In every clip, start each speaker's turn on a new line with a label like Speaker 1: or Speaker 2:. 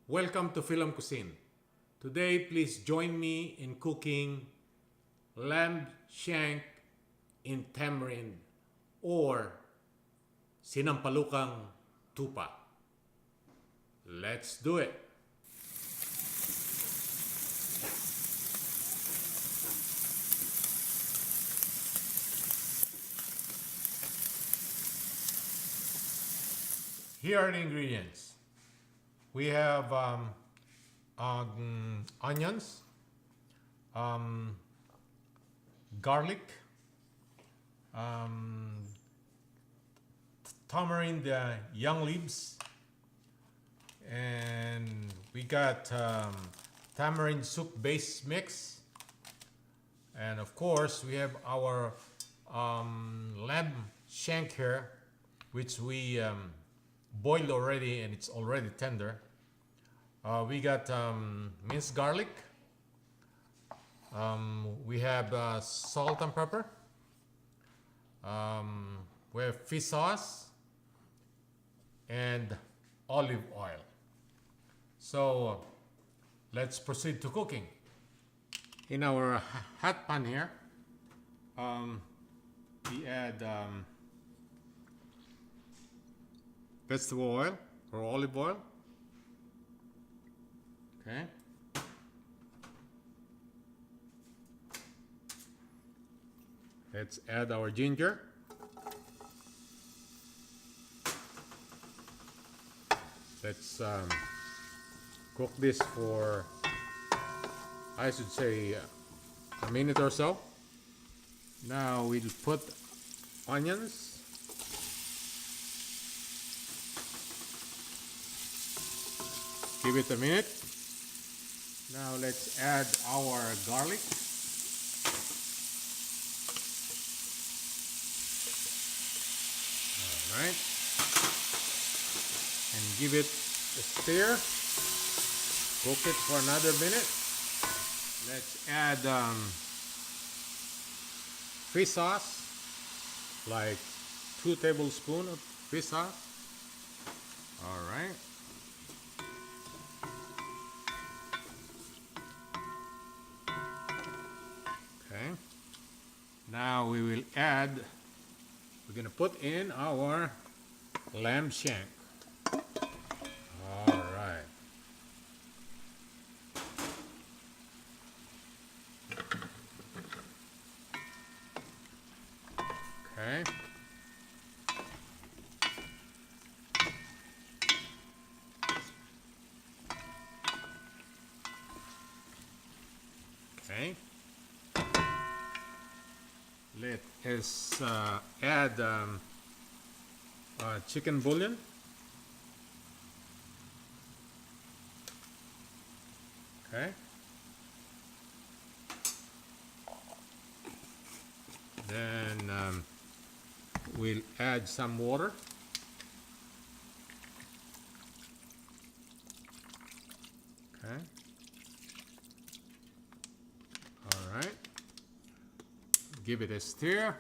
Speaker 1: Welcome to FILAM Cuisine. Today, please join me in cooking lamb shank in tamarind or Sinampalukang Tupa. Let's do it. Here are the ingredients. We have onions, garlic, tamarind young leaves, and we got tamarind soup base mix, and of course we have our lamb shank here, which we boiled already and it's already tender. We got minced garlic. We have salt and pepper. We have fish sauce and olive oil. So let's proceed to cooking. In our hot pan here, we add vegetable oil or olive oil. Okay. Let's add our ginger. Let's cook this for, I should say, a minute or so. Now we'll put onions. Give it a minute. Now let's add our garlic. All right. And give it a stir. Cook it for another minute. Let's add fish sauce, like 2 tablespoons of fish sauce. All right. Now we will add, we're going to put in our lamb shank. All right. Okay. Okay. Let us add chicken bullion. Okay. Then we'll add some water. Okay. All right. Give it a stir.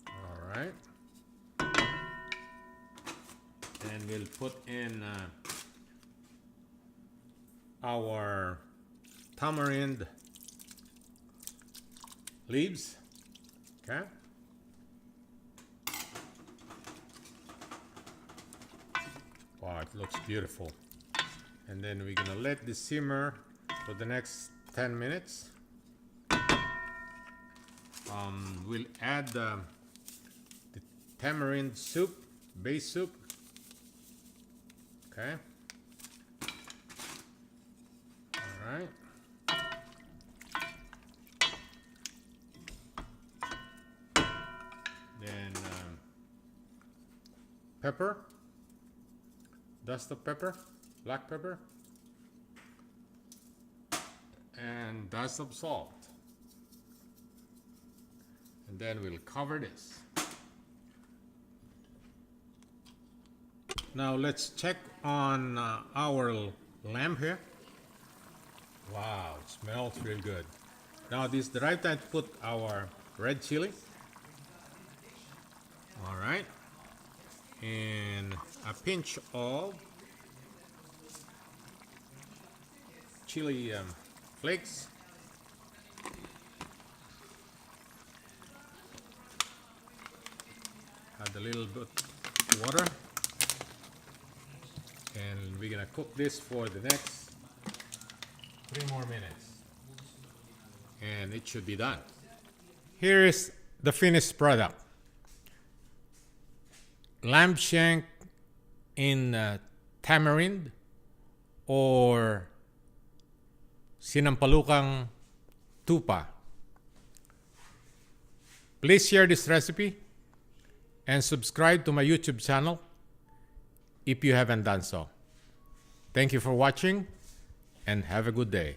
Speaker 1: All right. And we'll put in our tamarind leaves. Okay. Wow, it looks beautiful. And then we're gonna let this simmer for the next 10 minutes. We'll add the tamarind soup, base soup. Okay. All right. Then pepper, dust of pepper, black pepper, and dust of salt. And then we'll cover this. Now let's check on our lamb here. Wow, it smells real good. Now this is the right time to put our red chili. All right. and a pinch of chili flakes. Add a little bit water, and we're gonna cook this for the next 3 more minutes, and it should be done. Here is the finished product: lamb shank in tamarind or Sinampalukang Tupa. Please share this recipe and subscribe to my YouTube channel if you haven't done so. Thank you for watching and have a good day.